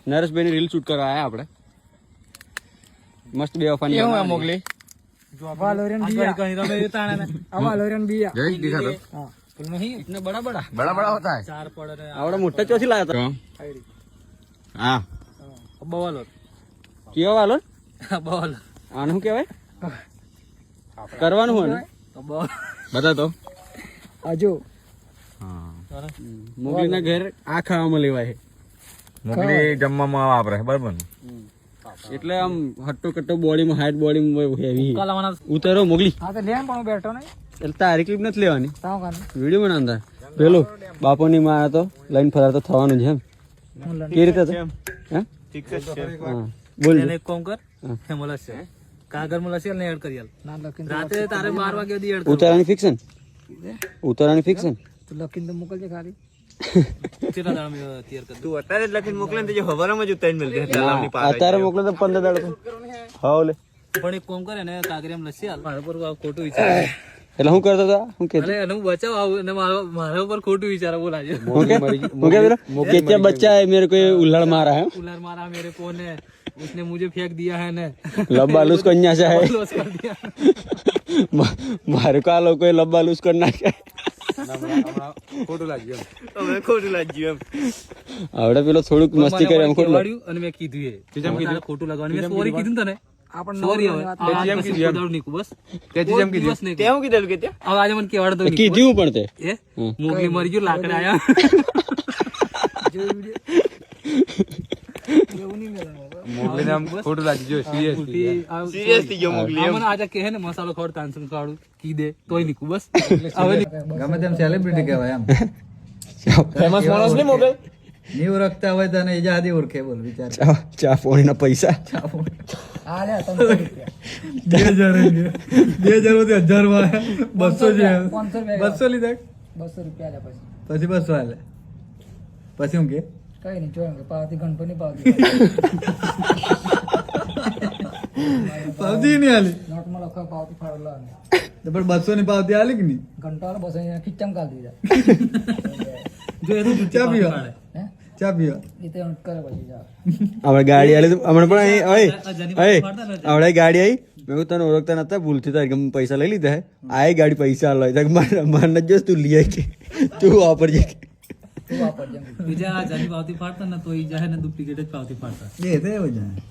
Nareshbhai reel shoot કરવા આયા આપણે મસ્ત બે વફાની મોકલી इतने बड़ा बड़ा होता है चार पड़ आवड़ा मोटा चौथी लाया था हाँ अब्बा वालो क्यों वालो अब्बा वालो आनु क्या भाई करवानु है ना बता तो आजो हाँ मोगली ना घर आ खावा लेवा है मोगली जम्मा वापरे बराबर એટલે આમ હટ્ટો કટ્ટો બોડી માં હાઈટ બોડી માં હેવી ઉતારો મોગલી હા તો લેમ પણ બેઠો ને એટલે તારી ક્લિપ નથી લેવાની તાવ કાને વિડિયો બનાવતા પેલો બાપોની માં આ તો લાઈન ફરાર તો થવાનું છે એમ કે રીતે તો હે ઠીક છે હા બોલ એને કોમ કર હે મલસ છે કાગર મલસ ને એડ કરી આલ ના લખીને રાતે તારે 12 વાગે દી એડ કર ઉતારવાની ફિક્શન તો લખીને તો મોકલજે ખાલી કેટલા દાડા મે તૈયાર કર તું અત્યારે જ લખીને મોકલે ને જે હવારમાં જ ઉતારીને મળજે તલાવની પાર અત્યારે મોકલે તો 15 દાડા હા ઓલે પણ એક કોમ કરે ને કાગરિયામ લસી હાલ મારા પર ખોટું વિચાર એટલે હું કરતો હતા હું કે અરે હું બચાવ આવું ને મારા ઉપર ખોટું વિચાર બોલાજો હું કે क्या बच्चा है मेरे को उल्लड़ मारा है उल्लड़ मारा मेरे को ने उसने मुझे फेंक दिया है ने लब्बालूस करना चाहे मारे को आ लोग को लब्बालूस करना चाहे ખોટું લાગ્યું અમે ખોટું લાગ્યું આવડે પેલો થોડુંક મસ્તી કરી અમે ખોટું લાગ્યું અને મેં કીધું એ જેમ કીધું ખોટું લાગવાનું મેં સોરી કીધું તને આપણ સોરી હવે જેમ કીધું નીકુ બસ તે જેમ કીધું તે હું કીધું કે હવે આજે મને કેવાડ તો કીધું પણ તે એ મોગલી મરી ગયું લાકડે આયા જો વિડિયો એવું નહીં મોગલી નામ ખોટું લાગી જો સિરિયસલી જો મોગલી મને આજે કહે ને મસાલો ખોડ તાંસન ખાડું કી દે તોય નીકુ બસ હવે ગમે તેમ સેલિબ્રિટી કહેવાય એમ ફેમસ માણસ નહીં મોગલ ની ઓળખતા હોય તને એજાદી ઓળખે બોલ વિચાર ચા પોણીના પૈસા આ લે 2000 હોતે 1000 માં 200 છે 200 લીધા 200 રૂપિયા લે પછી 200 આલે પછી હું કે કઈ નહીં જોયું પાવતી ગણપતિ પાવતી પાવતી નહીં આલી નોટમાં લખો પાવતી ફાડલો તો પણ 200 ની પાવતી આલી કે નહીં ઘંટાળો 200 ખીચમ કાઢ દીધા જો એ તો ચા પીવા હે ચા પીવા એ તો કરે પછી જા આપણે ગાડી આલી તો હમણાં પણ ઓય આપણે ગાડી આવી મેં તને ઓળખતા નતા ભૂલથી તારી પૈસા લઈ લીધા હે આ ગાડી પૈસા લઈ માર જો તું લઈ કે તું વાપરજે બીજા જાની પાવતી ફાડતા ને તો ઈ જાહે ને ડુપ્લિકેટ જ પાવતી ફાડતા એ તો એવું જાય